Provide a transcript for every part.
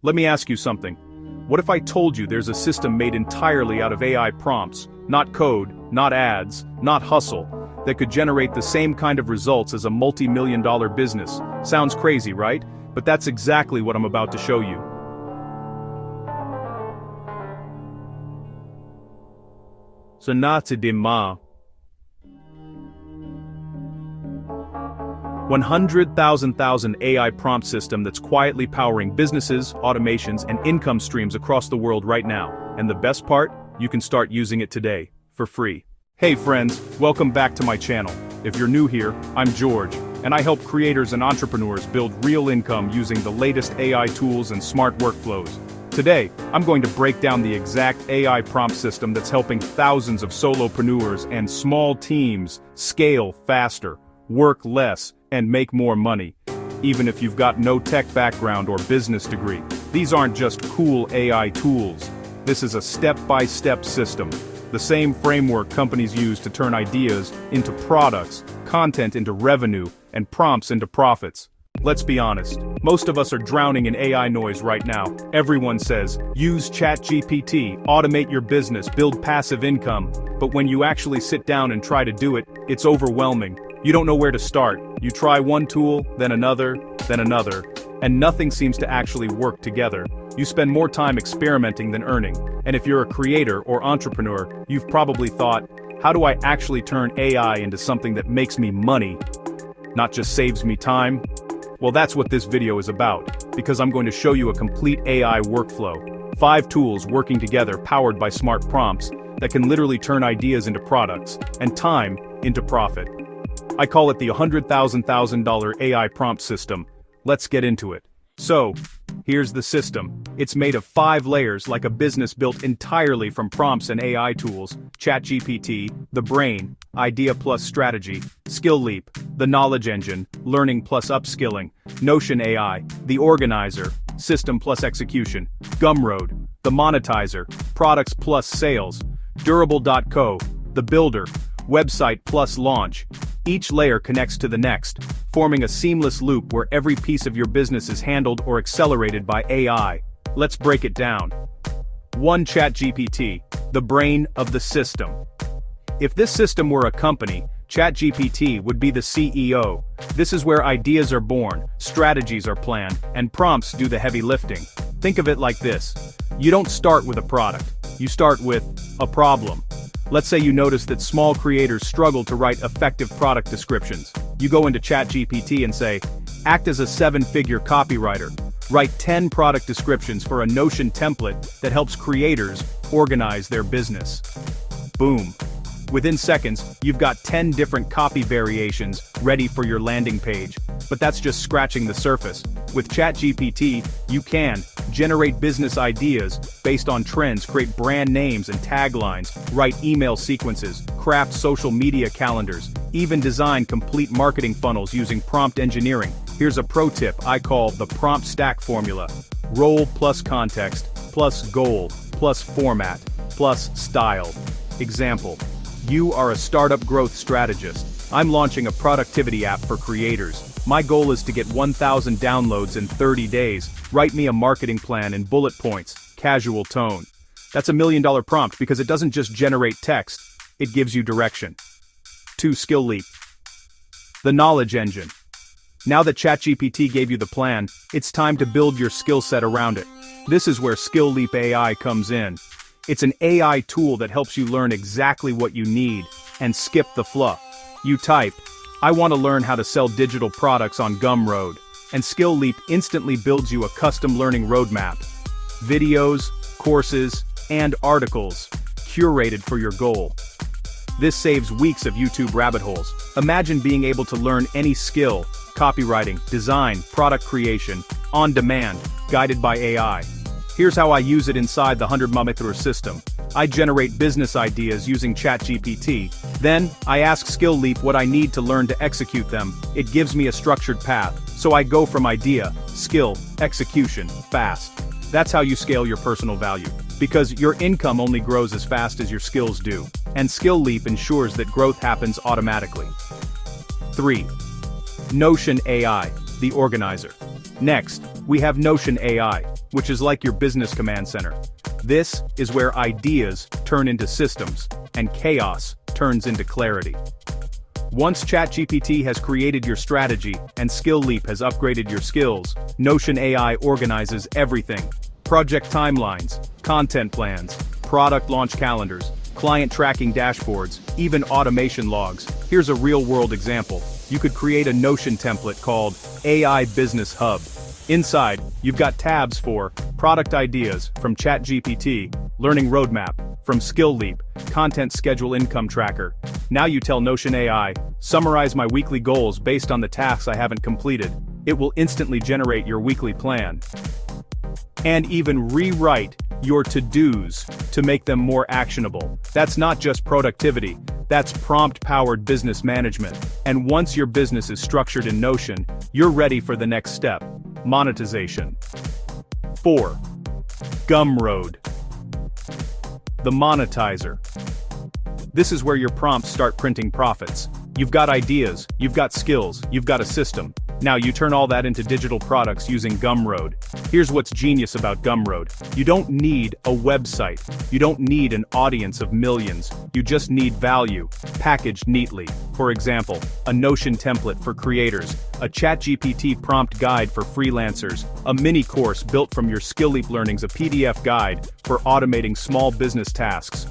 Let me ask you something. What if I told you there's a system made entirely out of AI prompts, not code, not ads, not hustle, that could generate the same kind of results as a multi-million-dollar business? Sounds crazy, right? But that's exactly what I'm about to show you. Sonatidima. 100,000 AI prompt system that's quietly powering businesses, automations, and income streams across the world right now. And the best part? You can start using it today, for free. Hey friends, welcome back to my channel. If you're new here, I'm George, and I help creators and entrepreneurs build real income using the latest AI tools and smart workflows. Today, I'm going to break down the exact AI prompt system that's helping thousands of solopreneurs and small teams scale faster, work less, and make more money. Even if you've got no tech background or business degree, these aren't just cool AI tools. This is a step-by-step system. The same framework companies use to turn ideas into products, content into revenue, and prompts into profits. Let's be honest, most of us are drowning in AI noise right now. Everyone says, use ChatGPT, automate your business, build passive income. But when you actually sit down and try to do it, it's overwhelming. You don't know where to start. You try one tool, then another, and nothing seems to actually work together. You spend more time experimenting than earning. And if you're a creator or entrepreneur, you've probably thought, how do I actually turn AI into something that makes me money, not just saves me time? Well, that's what this video is about, because I'm going to show you a complete AI workflow. 5 tools working together powered by smart prompts that can literally turn ideas into products, and time into profit. I call it the $100,000 AI prompt system. Let's get into it. So, here's the system. It's made of 5 layers like a business built entirely from prompts and AI tools: ChatGPT, the brain, idea plus strategy; SkillLeap, the knowledge engine, learning plus upskilling; Notion AI, the organizer, system plus execution; Gumroad, the monetizer, products plus sales; Durable.co, the builder, website plus launch. Each layer connects to the next, forming a seamless loop where every piece of your business is handled or accelerated by AI. Let's break it down. 1. ChatGPT, the brain of the system. If this system were a company, ChatGPT would be the CEO. This is where ideas are born, strategies are planned, and prompts do the heavy lifting. Think of it like this. You don't start with a product. You start with a problem. Let's say you notice that small creators struggle to write effective product descriptions. You go into ChatGPT and say, act as a 7-figure copywriter. Write 10 product descriptions for a Notion template that helps creators organize their business. Boom. Within seconds, you've got 10 different copy variations ready for your landing page. But that's just scratching the surface. With ChatGPT, you can generate business ideas based on trends, create brand names and taglines, write email sequences, craft social media calendars, even design complete marketing funnels using prompt engineering. Here's a pro tip I call the prompt stack formula: role plus context, plus goal, plus format, plus style. Example: you are a startup growth strategist. I'm launching a productivity app for creators. My goal is to get 1,000 downloads in 30 days. Write me a marketing plan in bullet points, casual tone. That's $1 million prompt because it doesn't just generate text, it gives you direction. 2. SkillLeap, the knowledge engine. Now that ChatGPT gave you the plan, it's time to build your skill set around it. This is where SkillLeap AI comes in. It's an AI tool that helps you learn exactly what you need and skip the fluff. You type, I want to learn how to sell digital products on Gumroad, and SkillLeap instantly builds you a custom learning roadmap. Videos, courses, and articles, curated for your goal. This saves weeks of YouTube rabbit holes. Imagine being able to learn any skill: copywriting, design, product creation, on demand, guided by AI. Here's how I use it inside the 100,000 system. I generate business ideas using ChatGPT. Then, I ask SkillLeap what I need to learn to execute them. It gives me a structured path, so I go from idea, skill, execution, fast. That's how you scale your personal value. Because your income only grows as fast as your skills do. And SkillLeap ensures that growth happens automatically. 3. Notion AI, the organizer. Next, we have Notion AI, which is like your business command center. This is where ideas turn into systems, and chaos turns into clarity. Once ChatGPT has created your strategy and SkillLeap has upgraded your skills, Notion AI organizes everything. Project timelines, content plans, product launch calendars, client tracking dashboards, even automation logs. Here's a real-world example. You could create a Notion template called AI Business Hub. Inside, you've got tabs for product ideas from ChatGPT, learning roadmap from SkillLeap, content schedule income tracker. Now you tell Notion AI, summarize my weekly goals based on the tasks I haven't completed. It will instantly generate your weekly plan. And even rewrite your to-dos to make them more actionable. That's not just productivity, that's prompt-powered business management. And once your business is structured in Notion, you're ready for the next step, monetization. 4. Gumroad. The monetizer. This is where your prompts start printing profits. You've got ideas, you've got skills, you've got a system. Now you turn all that into digital products using Gumroad. Here's what's genius about Gumroad. You don't need a website. You don't need an audience of millions. You just need value, packaged neatly. For example, a Notion template for creators, a ChatGPT prompt guide for freelancers, a mini course built from your SkillLeap learnings, a PDF guide for automating small business tasks.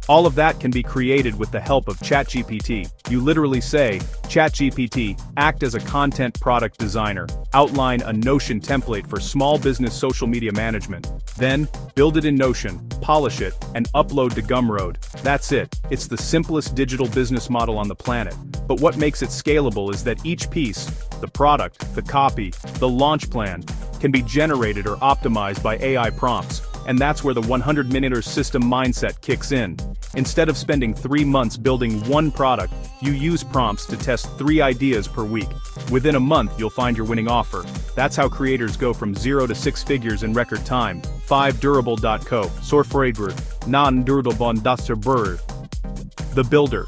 All of that can be created with the help of ChatGPT. You literally say, ChatGPT, act as a content product designer, outline a Notion template for small business social media management. Then, build it in Notion, polish it, and upload to Gumroad. That's it. It's the simplest digital business model on the planet. But what makes it scalable is that each piece, the product, the copy, the launch plan, can be generated or optimized by AI prompts. And that's where the 100-minute system mindset kicks in. Instead of spending 3 months building one product, you use prompts to test 3 ideas per week. Within a month, you'll find your winning offer. That's how creators go from 0 to 6 figures in record time. 5. Durable.co. Sorfrager. Non-durable. The builder.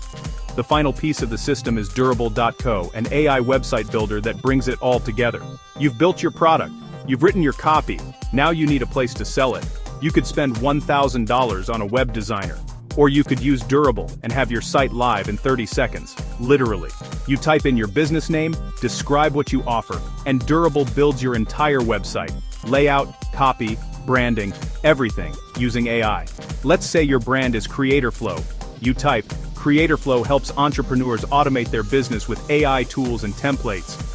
The final piece of the system is Durable.co, an AI website builder that brings it all together. You've built your product. You've written your copy. Now you need a place to sell it. You could spend $1,000 on a web designer. Or you could use Durable and have your site live in 30 seconds. Literally. You type in your business name, describe what you offer, and Durable builds your entire website. Layout, copy, branding, everything, using AI. Let's say your brand is CreatorFlow. You type, CreatorFlow helps entrepreneurs automate their business with AI tools and templates.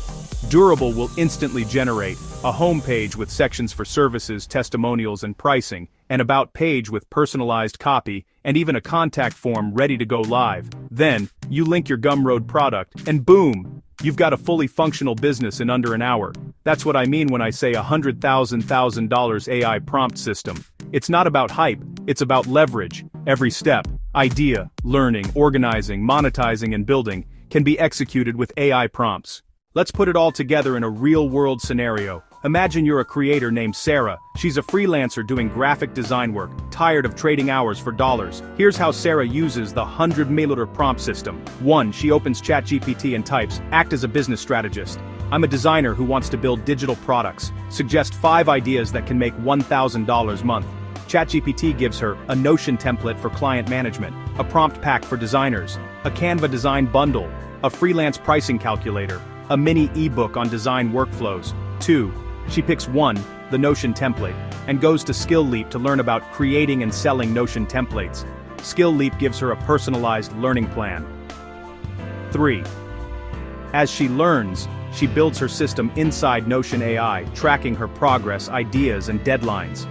Durable will instantly generate a homepage with sections for services, testimonials, and pricing, an about page with personalized copy, and even a contact form ready to go live. Then, you link your Gumroad product, and boom! You've got a fully functional business in under an hour. That's what I mean when I say $100,000 AI prompt system. It's not about hype, it's about leverage. Every step, idea, learning, organizing, monetizing, and building, can be executed with AI prompts. Let's put it all together in a real-world scenario. Imagine you're a creator named Sarah. She's a freelancer doing graphic design work, tired of trading hours for dollars. Here's how Sarah uses the 100-minute prompt system. 1. She opens ChatGPT and types, act as a business strategist. I'm a designer who wants to build digital products. Suggest 5 ideas that can make $1,000 a month. ChatGPT gives her a Notion template for client management, a prompt pack for designers, a Canva design bundle, a freelance pricing calculator, a mini ebook on design workflows. 2. She picks 1, the Notion template, and goes to SkillLeap to learn about creating and selling Notion templates. SkillLeap gives her a personalized learning plan. 3. As she learns, she builds her system inside Notion AI, tracking her progress, ideas, and deadlines.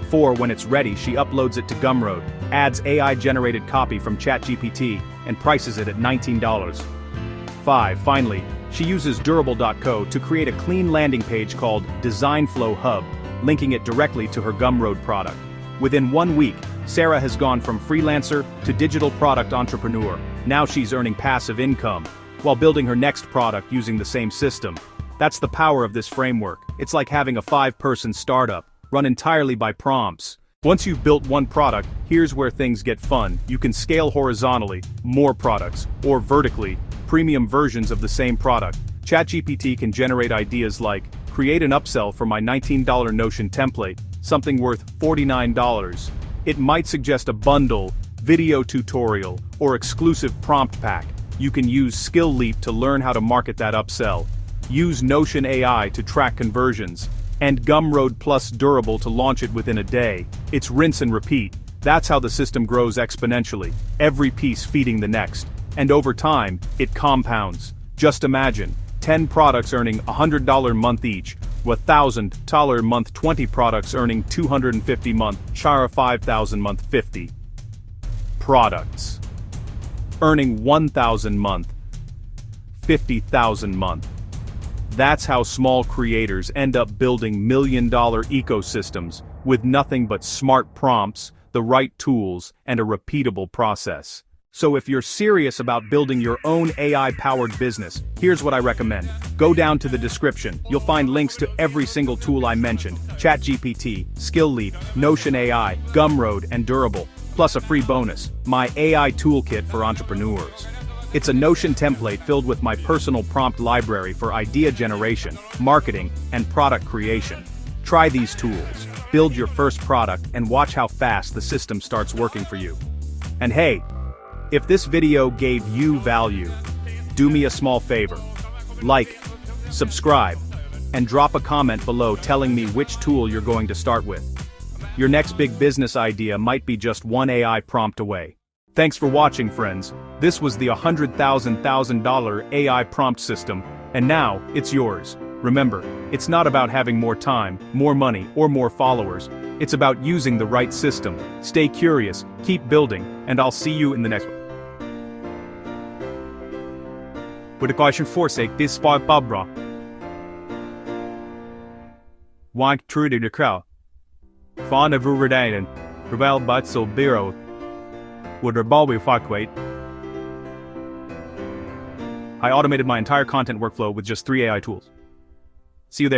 4. When it's ready, she uploads it to Gumroad, adds AI-generated copy from ChatGPT, and prices it at $19. 5. Finally, she uses Durable.co to create a clean landing page called Design Flow Hub, linking it directly to her Gumroad product. Within 1 week, Sarah has gone from freelancer to digital product entrepreneur. Now she's earning passive income, while building her next product using the same system. That's the power of this framework. It's like having a 5-person startup, run entirely by prompts. Once you've built one product, here's where things get fun. You can scale horizontally, more products, or vertically, premium versions of the same product. ChatGPT can generate ideas like create an upsell for my $19 Notion template, something worth $49. It might suggest a bundle, video tutorial, or exclusive prompt pack. You can use SkillLeap to learn how to market that upsell. Use Notion AI to track conversions. And Gumroad Plus Durable to launch it within a day. It's rinse and repeat. That's how the system grows exponentially, every piece feeding the next. And over time, it compounds. Just imagine, 10 products earning $100 a month each, $1,000 a month 20 products earning $250 a month, shara $5,000 a month 50 products. Earning $1,000 a month, $50,000 a month. That's how small creators end up building million-dollar ecosystems, with nothing but smart prompts, the right tools, and a repeatable process. So if you're serious about building your own AI-powered business, here's what I recommend. Go down to the description. You'll find links to every single tool I mentioned: ChatGPT, SkillLeap, Notion AI, Gumroad, and Durable, plus a free bonus, my AI toolkit for entrepreneurs. It's a Notion template filled with my personal prompt library for idea generation, marketing, and product creation. Try these tools, build your first product, and watch how fast the system starts working for you. And hey, if this video gave you value, do me a small favor. Like, subscribe, and drop a comment below telling me which tool you're going to start with. Your next big business idea might be just one AI prompt away. Thanks for watching, friends. This was the $100,000 AI prompt system, and now it's yours. Remember, it's not about having more time, more money, or more followers. It's about using the right system. Stay curious, keep building, and I'll see you in the next one. With a caution forsake this spot Barbara. Wank true to the crowd. Fawn of Ruverdainen, Rebel Butzel Biro. Would Rebel fuck wait? I automated my entire content workflow with just 3 AI tools. See you there.